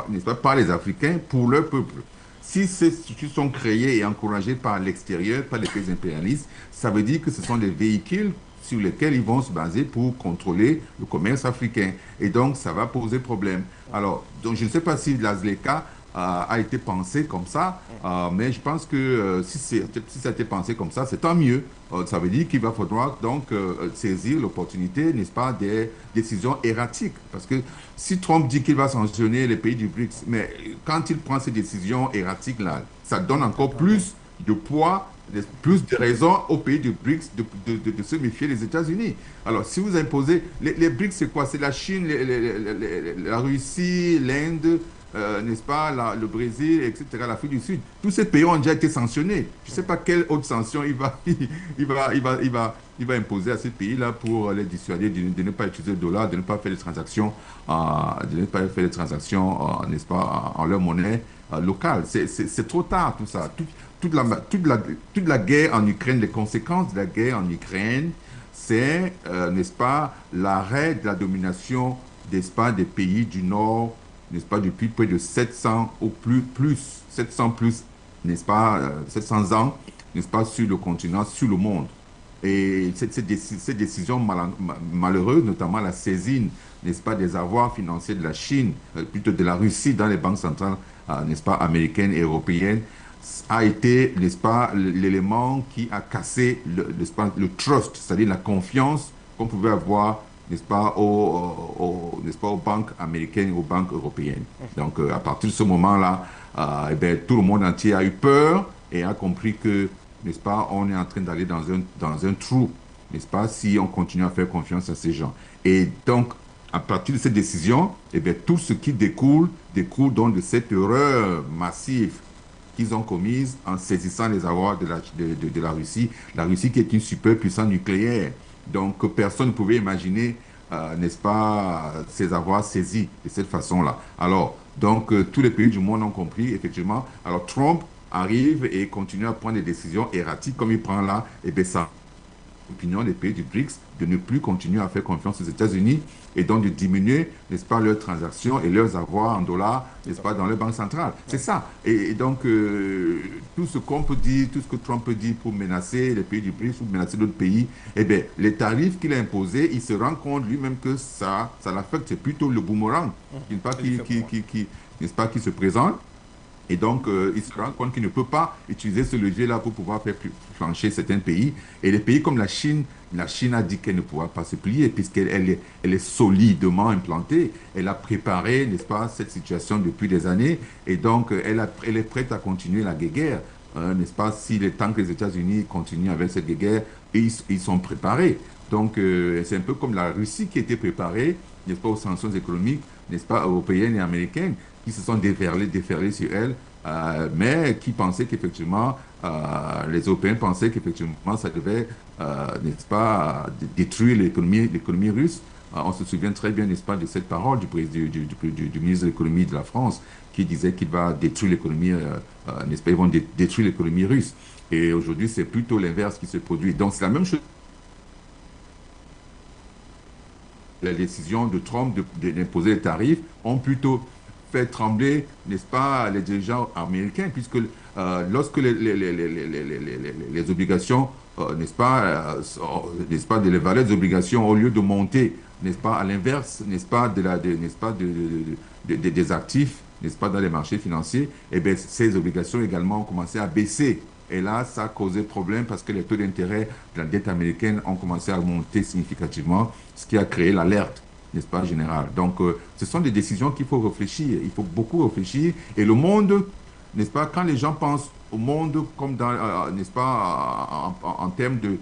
n'est-ce pas, par les Africains, pour leur peuple. Si ces structures sont créées et encouragées par l'extérieur, par les pays impérialistes, ça veut dire que ce sont des véhicules sur lesquels ils vont se baser pour contrôler le commerce africain. Et donc, ça va poser problème. Alors, donc, je ne sais pas si la ZLECA a été pensé comme ça, mais je pense que si ça a été pensé comme ça, c'est tant mieux. Ça veut dire qu'il va falloir donc saisir l'opportunité, n'est-ce pas, des décisions erratiques. Parce que si Trump dit qu'il va sanctionner les pays du BRICS, mais quand il prend ces décisions erratiques-là, ça donne encore plus de poids, plus de raisons aux pays du BRICS de se méfier des États-Unis. Alors, si vous imposez... Les BRICS, c'est quoi? C'est la Chine, la Russie, l'Inde... n'est-ce pas, le Brésil, etc., l'Afrique du Sud. Tous ces pays ont déjà été sanctionnés. Je ne sais pas quelle autre sanction il va imposer à ces pays-là pour les dissuader de ne pas utiliser le dollar, de ne pas faire des transactions, n'est-ce pas, en leur monnaie locale. C'est trop tard tout ça. Toute la guerre en Ukraine, les conséquences de la guerre en Ukraine c'est, n'est-ce pas, l'arrêt de la domination, n'est-ce pas, des pays du Nord, n'est-ce pas, depuis près de 700 ou plus 700 plus, n'est-ce pas, 700 ans, n'est-ce pas, sur le continent, sur le monde. Et ces décisions malheureuses, notamment la saisine, n'est-ce pas, des avoirs financiers de la Chine, plutôt de la Russie dans les banques centrales, n'est-ce pas, américaines et européennes, a été, n'est-ce pas, l'élément qui a cassé n'est-ce pas, le trust, c'est-à-dire la confiance qu'on pouvait avoir, n'est-ce pas, n'est-ce pas, aux banques américaines et aux banques européennes. Donc, à partir de ce moment-là, eh bien, tout le monde entier a eu peur et a compris que, n'est-ce pas, on est en train d'aller dans un trou, n'est-ce pas, si on continue à faire confiance à ces gens. Et donc, à partir de cette décision, eh bien, tout ce qui découle donc de cette erreur massive qu'ils ont commise en saisissant les avoirs de la Russie. La Russie qui est une superpuissance nucléaire. Donc, personne ne pouvait imaginer, n'est-ce pas, ces avoirs saisis de cette façon-là. Alors, donc, tous les pays du monde ont compris, effectivement. Alors, Trump arrive et continue à prendre des décisions erratiques comme il prend là, et bien ça, l'opinion des pays du BRICS, de ne plus continuer à faire confiance aux États-Unis et donc de diminuer, n'est-ce pas, leurs transactions et leurs avoirs en dollars, n'est-ce pas, dans les banques centrales. C'est ça. Et donc, tout ce qu'on peut dire, tout ce que Trump peut dire pour menacer les pays du BRICS ou menacer d'autres pays, eh bien, les tarifs qu'il a imposés, il se rend compte lui-même que ça l'affecte. C'est plutôt le boomerang, n'est-ce pas, qui se présente. Et donc, il se rend compte qu'il ne peut pas utiliser ce levier-là pour pouvoir faire flancher certains pays. Et les pays comme la Chine a dit qu'elle ne pourra pas se plier puisqu'elle est solidement implantée. Elle a préparé, n'est-ce pas, cette situation depuis des années. Et donc, elle est prête à continuer la guerre, n'est-ce pas, tant que les États-Unis continuent avec cette guerre, ils sont préparés. Donc, c'est un peu comme la Russie qui était préparée, n'est-ce pas, aux sanctions économiques, n'est-ce pas, européennes et américaines, qui se sont déferlés sur elle, mais qui pensaient qu'effectivement, les Européens pensaient qu'effectivement, ça devait, n'est-ce pas, détruire l'économie russe. On se souvient très bien, n'est-ce pas, de cette parole du ministre de l'économie de la France, qui disait qu'il va détruire l'économie, n'est-ce pas, ils vont détruire l'économie russe. Et aujourd'hui, c'est plutôt l'inverse qui se produit. Donc, c'est la même chose. La décision de Trump d'imposer les tarifs ont plutôt fait trembler, n'est-ce pas, les dirigeants américains, puisque lorsque les obligations, n'est-ce pas, les valeurs des obligations, au lieu de monter, n'est-ce pas, à l'inverse, n'est-ce pas, des actifs, n'est-ce pas, dans les marchés financiers, eh bien, ces obligations également ont commencé à baisser. Et là, ça a causé problème parce que les taux d'intérêt de la dette américaine ont commencé à monter significativement, ce qui a créé l'alerte, n'est-ce pas, générale. Donc, ce sont des décisions qu'il faut réfléchir. Il faut beaucoup réfléchir. Et le monde, n'est-ce pas, quand les gens pensent au monde comme dans, n'est-ce pas, en termes du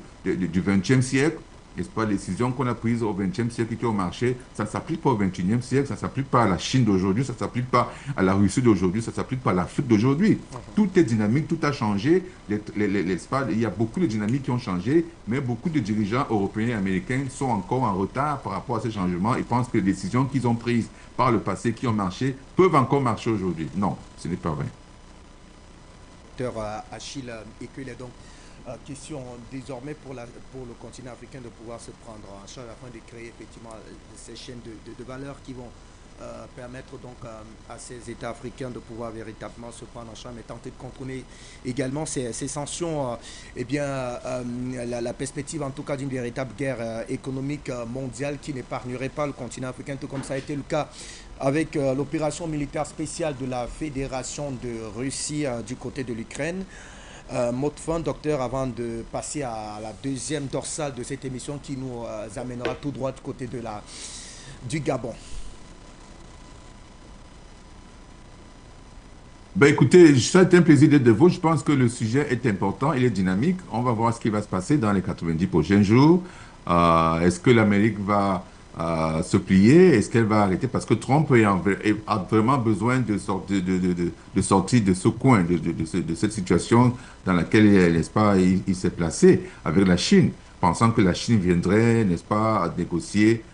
XXe siècle, n'est-ce pas, les décisions qu'on a prises au XXe siècle qui ont marché, ça ne s'applique pas au XXIe siècle, ça ne s'applique pas à la Chine d'aujourd'hui, ça ne s'applique pas à la Russie d'aujourd'hui, ça ne s'applique pas à l'Afrique d'aujourd'hui. Tout est dynamique, tout a changé. Il y a beaucoup de dynamiques qui ont changé, mais beaucoup de dirigeants européens et américains sont encore en retard par rapport à ces changements et pensent que les décisions qu'ils ont prises par le passé, qui ont marché, peuvent encore marcher aujourd'hui. Non, ce n'est pas vrai. Achille Ekule, donc question désormais pour le continent africain de pouvoir se prendre en charge afin de créer effectivement ces chaînes de valeur qui vont permettre donc à ces États africains de pouvoir véritablement se prendre en charge et tenter de contrôler également ces sanctions, eh bien la perspective en tout cas d'une véritable guerre économique mondiale qui n'épargnerait pas le continent africain, tout comme ça a été le cas avec l'opération militaire spéciale de la Fédération de Russie du côté de l'Ukraine. Mot de fin, docteur, avant de passer à la deuxième dorsale de cette émission qui nous amènera tout droit du côté du Gabon. Ben écoutez, ça a été un plaisir d'être de vous. Je pense que le sujet est important, il est dynamique. On va voir ce qui va se passer dans les 90 prochains jours. Est-ce que l'Amérique va se plier? Est-ce qu'elle va arrêter? Parce que Trump a vraiment besoin de sortir de ce coin, de cette situation dans laquelle, n'est-ce pas, il s'est placé avec la Chine, pensant que la Chine viendrait, n'est-ce pas, négocier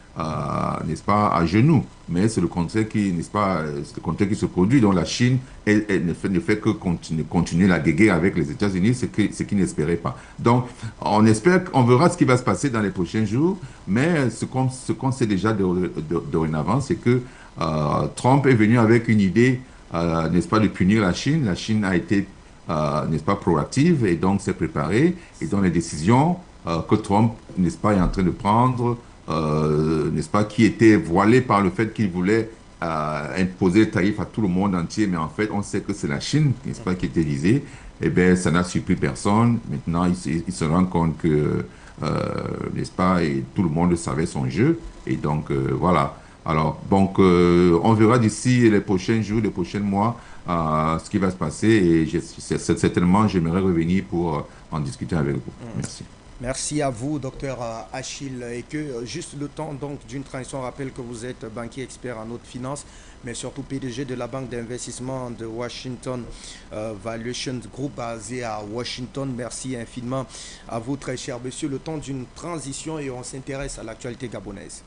n'est-ce pas, à genoux. Mais c'est le contraire qui, n'est-ce pas, c'est le contraire qui se produit. Donc la Chine elle ne fait que continuer la guéguerre avec les États-Unis, ce qu'ils n'espéraient pas. Donc on espère, on verra ce qui va se passer dans les prochains jours. Mais ce qu'on sait déjà dorénavant, c'est que Trump est venu avec une idée, n'est-ce pas, de punir la Chine. La Chine a été, n'est-ce pas, proactive et donc s'est préparée. Et dans les décisions que Trump, n'est-ce pas, est en train de prendre, n'est-ce pas, qui était voilé par le fait qu'il voulait imposer le tarif à tout le monde entier, mais en fait, on sait que c'est la Chine, n'est-ce pas, qui était visée. Eh bien, ça n'a surpris personne. Maintenant, il se rend compte que, n'est-ce pas, et tout le monde savait son jeu. Et donc, voilà. Alors, donc, on verra d'ici les prochains jours, les prochains mois, ce qui va se passer. Et certainement, j'aimerais revenir pour en discuter avec vous. Merci. Merci à vous, docteur Achille. Et que juste le temps donc d'une transition, on rappelle que vous êtes banquier expert en haute finance, mais surtout PDG de la banque d'investissement de Washington Valuation Group basée à Washington. Merci infiniment à vous, très cher monsieur. Le temps d'une transition et on s'intéresse à l'actualité gabonaise.